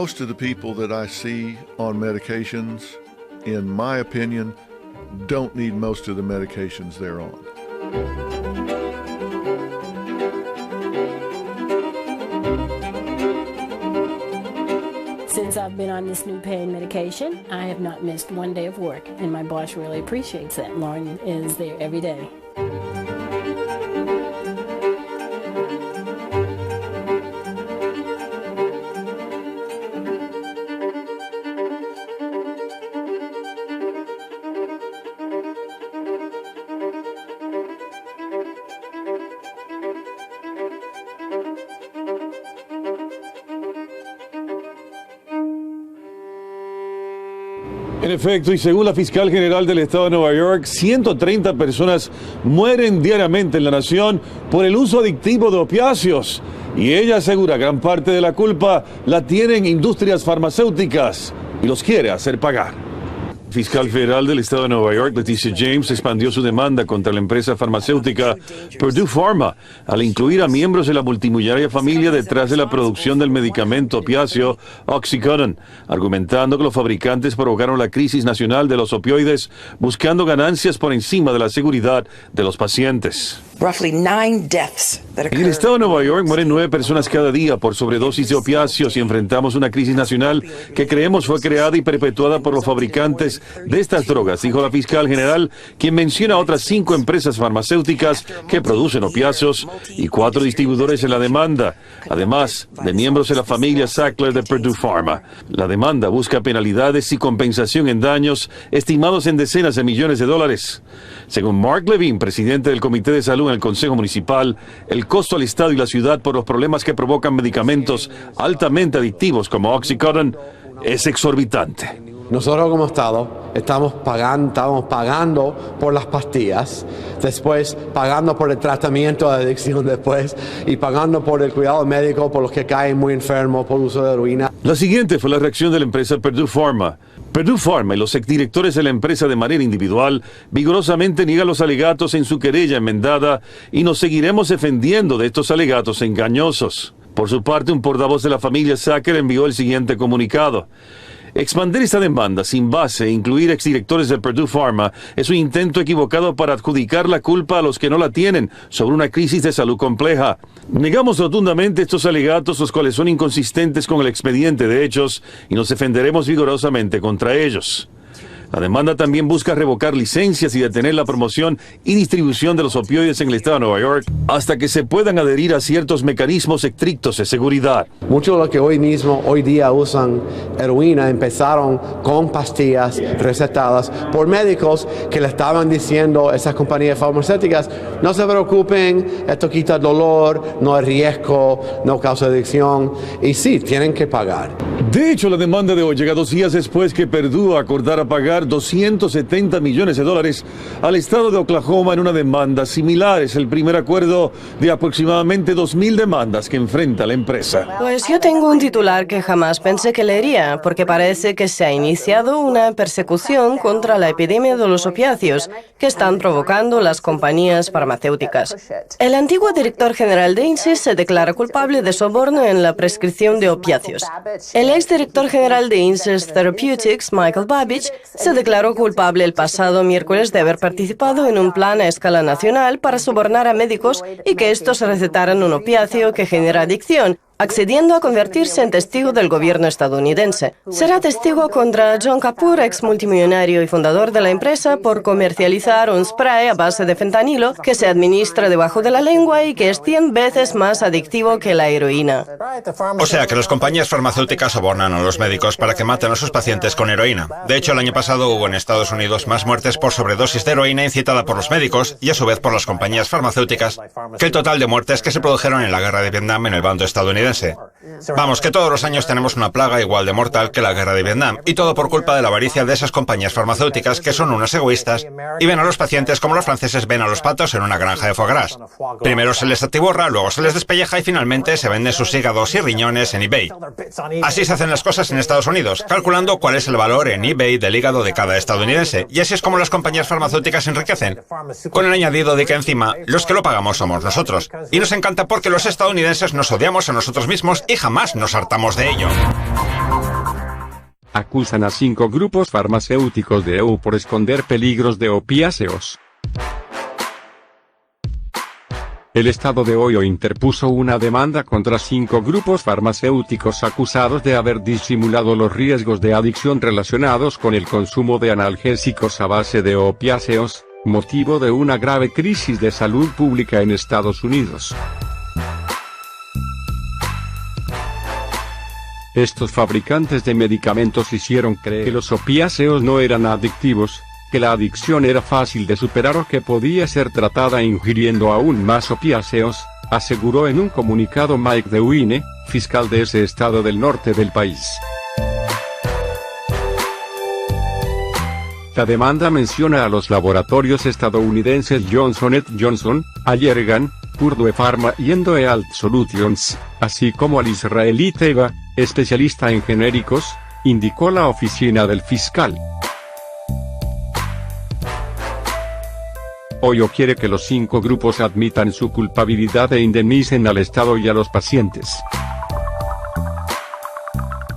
Most of the people that I see on medications, in my opinion, don't need most of the medications they're on. Since I've been on this new pain medication, I have not missed one day of work, and my boss really appreciates that. Lauren is there every day. En efecto, y según la fiscal general del estado de Nueva York, 130 personas mueren diariamente en la nación por el uso adictivo de opiáceos. Y ella asegura gran parte de la culpa la tienen industrias farmacéuticas y los quiere hacer pagar. Fiscal federal del estado de Nueva York, Leticia James, expandió su demanda contra la empresa farmacéutica Purdue Pharma al incluir a miembros de la multimillonaria familia detrás de la producción del medicamento opiáceo Oxycontin, argumentando que los fabricantes provocaron la crisis nacional de los opioides buscando ganancias por encima de la seguridad de los pacientes. En el estado de Nueva York mueren 9 personas cada día por sobredosis de opiáceos y enfrentamos una crisis nacional que creemos fue creada y perpetuada por los fabricantes de estas drogas, dijo la fiscal general, quien menciona a otras 5 empresas farmacéuticas que producen opiáceos y 4 distribuidores en la demanda, además de miembros de la familia Sackler de Purdue Pharma. La demanda busca penalidades y compensación en daños estimados en decenas de millones de dólares. Según Mark Levine, presidente del Comité de Salud en el Consejo Municipal, el costo al Estado y la ciudad por los problemas que provocan medicamentos altamente adictivos como Oxycontin es exorbitante. Nosotros como Estado estamos pagando por las pastillas, después pagando por el tratamiento de adicción después y pagando por el cuidado médico por los que caen muy enfermos por uso de heroína. La siguiente fue la reacción de la empresa Purdue Pharma. Purdue Pharma y los exdirectores de la empresa de manera individual vigorosamente niegan los alegatos en su querella enmendada y nos seguiremos defendiendo de estos alegatos engañosos. Por su parte, un portavoz de la familia Sacker envió el siguiente comunicado. Expandir esta demanda sin base e incluir exdirectores de Purdue Pharma es un intento equivocado para adjudicar la culpa a los que no la tienen sobre una crisis de salud compleja. Negamos rotundamente estos alegatos, los cuales son inconsistentes con el expediente de hechos, y nos defenderemos vigorosamente contra ellos. La demanda también busca revocar licencias y detener la promoción y distribución de los opioides en el estado de Nueva York hasta que se puedan adherir a ciertos mecanismos estrictos de seguridad. Muchos de los que hoy día usan heroína empezaron con pastillas recetadas por médicos que le estaban diciendo a esas compañías farmacéuticas: no se preocupen, esto quita el dolor, no hay riesgo, no causa adicción, y sí, tienen que pagar. De hecho, la demanda de hoy llega 2 días después que Purdue acordara pagar $270 millones al estado de Oklahoma en una demanda similar. Es el primer acuerdo de aproximadamente 2,000 demandas que enfrenta la empresa. Pues yo tengo un titular que jamás pensé que leería, porque parece que se ha iniciado una persecución contra la epidemia de los opiáceos que están provocando las compañías farmacéuticas. El antiguo director general de INSYS se declara culpable de soborno en la prescripción de opiáceos. El exdirector general de INSYS Therapeutics, Michael Babich, se declaró culpable el pasado miércoles de haber participado en un plan a escala nacional para sobornar a médicos y que estos recetaran un opiáceo que genera adicción, accediendo a convertirse en testigo del gobierno estadounidense. Será testigo contra John Kapoor, ex multimillonario y fundador de la empresa, por comercializar un spray a base de fentanilo que se administra debajo de la lengua y que es 100 veces más adictivo que la heroína. O sea que las compañías farmacéuticas sobornan a los médicos para que maten a sus pacientes con heroína. De hecho, el año pasado hubo en Estados Unidos más muertes por sobredosis de heroína incitada por los médicos y a su vez por las compañías farmacéuticas que el total de muertes que se produjeron en la guerra de Vietnam en el bando estadounidense. Vamos, que todos los años tenemos una plaga igual de mortal que la guerra de Vietnam, y todo por culpa de la avaricia de esas compañías farmacéuticas que son unas egoístas y ven a los pacientes como los franceses ven a los patos en una granja de foie gras. Primero se les atiborra, luego se les despelleja y finalmente se venden sus hígados y riñones en eBay. Así se hacen las cosas en Estados Unidos, calculando cuál es el valor en eBay del hígado de cada estadounidense, y así es como las compañías farmacéuticas se enriquecen, con el añadido de que encima los que lo pagamos somos nosotros. Y nos encanta porque los estadounidenses nos odiamos a nosotros mismos y jamás nos hartamos de ello. Acusan a 5 grupos farmacéuticos de EU por esconder peligros de opiáceos. El estado de Ohio interpuso una demanda contra 5 grupos farmacéuticos acusados de haber disimulado los riesgos de adicción relacionados con el consumo de analgésicos a base de opiáceos, motivo de una grave crisis de salud pública en Estados Unidos. Estos fabricantes de medicamentos hicieron creer que los opiáceos no eran adictivos, que la adicción era fácil de superar o que podía ser tratada ingiriendo aún más opiáceos, aseguró en un comunicado Mike DeWine, fiscal de ese estado del norte del país. La demanda menciona a los laboratorios estadounidenses Johnson & Johnson, Allergan, Purdue Pharma y Endohealth Solutions, así como al israelí Teva, especialista en genéricos, indicó la oficina del fiscal. Ohio quiere que los 5 grupos admitan su culpabilidad e indemnicen al Estado y a los pacientes.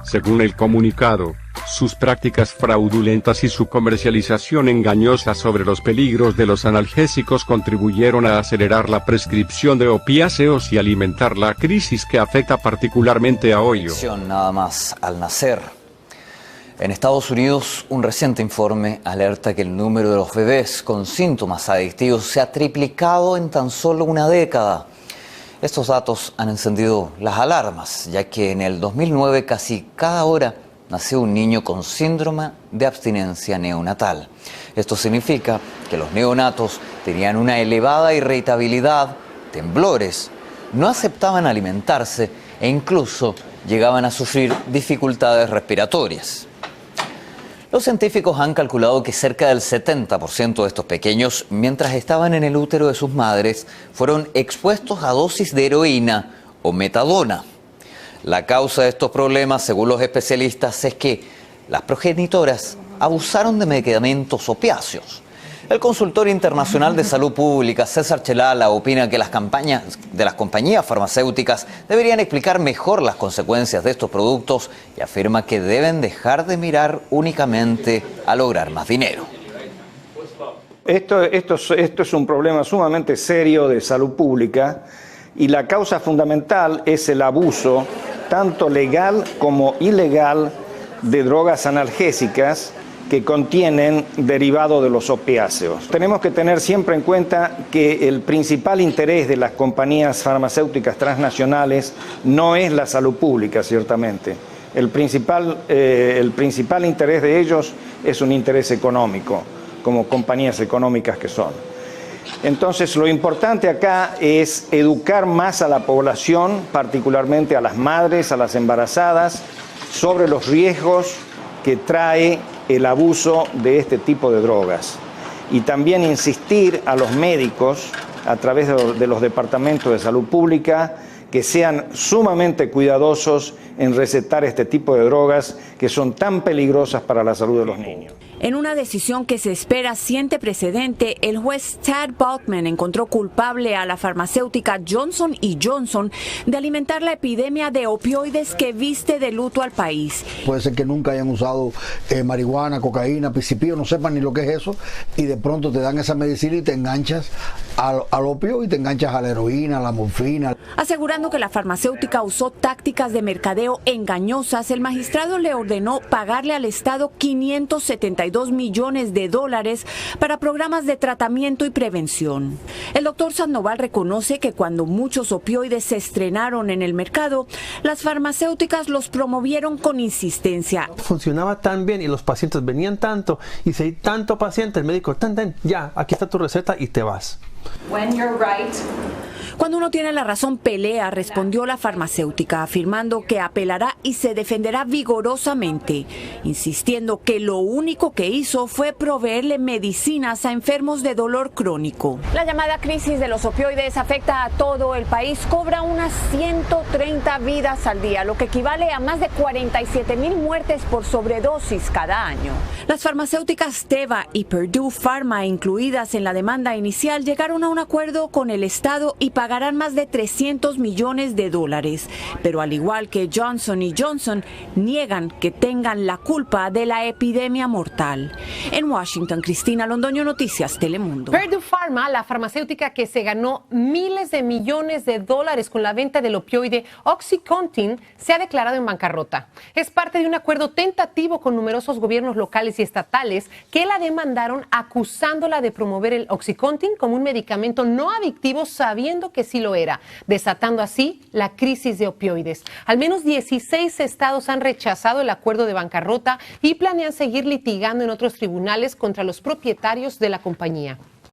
Según el comunicado, sus prácticas fraudulentas y su comercialización engañosa sobre los peligros de los analgésicos contribuyeron a acelerar la prescripción de opiáceos y alimentar la crisis que afecta particularmente a Ohio. Nada más al nacer. En Estados Unidos, un reciente informe alerta que el número de los bebés con síntomas adictivos se ha triplicado en tan solo una década. Estos datos han encendido las alarmas, ya que en el 2009 casi cada hora nació un niño con síndrome de abstinencia neonatal. Esto significa que los neonatos tenían una elevada irritabilidad, temblores, no aceptaban alimentarse e incluso llegaban a sufrir dificultades respiratorias. Los científicos han calculado que cerca del 70% de estos pequeños, mientras estaban en el útero de sus madres, fueron expuestos a dosis de heroína o metadona. La causa de estos problemas, según los especialistas, es que las progenitoras abusaron de medicamentos opiáceos. El consultor internacional de salud pública, César Chelala, opina que las campañas de las compañías farmacéuticas deberían explicar mejor las consecuencias de estos productos y afirma que deben dejar de mirar únicamente a lograr más dinero. Esto es un problema sumamente serio de salud pública y la causa fundamental es el abuso, tanto legal como ilegal, de drogas analgésicas que contienen derivado de los opiáceos. Tenemos que tener siempre en cuenta que el principal interés de las compañías farmacéuticas transnacionales no es la salud pública, ciertamente. El principal interés de ellos es un interés económico, como compañías económicas que son. Entonces, lo importante acá es educar más a la población, particularmente a las madres, a las embarazadas, sobre los riesgos que trae el abuso de este tipo de drogas. Y también insistir a los médicos, a través de los departamentos de salud pública, que sean sumamente cuidadosos en recetar este tipo de drogas que son tan peligrosas para la salud de los niños. En una decisión que se espera siente precedente, el juez Tad Balkman encontró culpable a la farmacéutica Johnson & Johnson de alimentar la epidemia de opioides que viste de luto al país. Puede ser que nunca hayan usado marihuana, cocaína, PCP, no sepan ni lo que es eso, y de pronto te dan esa medicina y te enganchas al opio y te enganchas a la heroína, a la morfina. Asegurando que la farmacéutica usó tácticas de mercadeo engañosas, el magistrado le ordenó pagarle al Estado $572 millones para programas de tratamiento y prevención. El doctor Sandoval reconoce que cuando muchos opioides se estrenaron en el mercado, las farmacéuticas los promovieron con insistencia. Funcionaba tan bien y los pacientes venían tanto, y si hay tanto paciente, el médico, ya, aquí está tu receta y te vas. When you're right. Cuando uno tiene la razón, pelea, respondió la farmacéutica, afirmando que apelará y se defenderá vigorosamente, insistiendo que lo único que hizo fue proveerle medicinas a enfermos de dolor crónico. La llamada crisis de los opioides afecta a todo el país, cobra unas 130 vidas al día, lo que equivale a más de 47,000 muertes por sobredosis cada año. Las farmacéuticas Teva y Purdue Pharma, incluidas en la demanda inicial, llegaron a un acuerdo con el Estado y pagarán más de $300 millones. Pero al igual que Johnson & Johnson, niegan que tengan la culpa de la epidemia mortal. En Washington, Cristina Londoño, Noticias Telemundo. Purdue Pharma, la farmacéutica que se ganó miles de millones de dólares con la venta del opioide OxyContin, se ha declarado en bancarrota. Es parte de un acuerdo tentativo con numerosos gobiernos locales y estatales que la demandaron acusándola de promover el OxyContin como un medicamento no adictivo, sabiendo que sí lo era, desatando así la crisis de opioides. Al menos 16 estados han rechazado el acuerdo de bancarrota y planean seguir litigando en otros tribunales contra los propietarios de la compañía.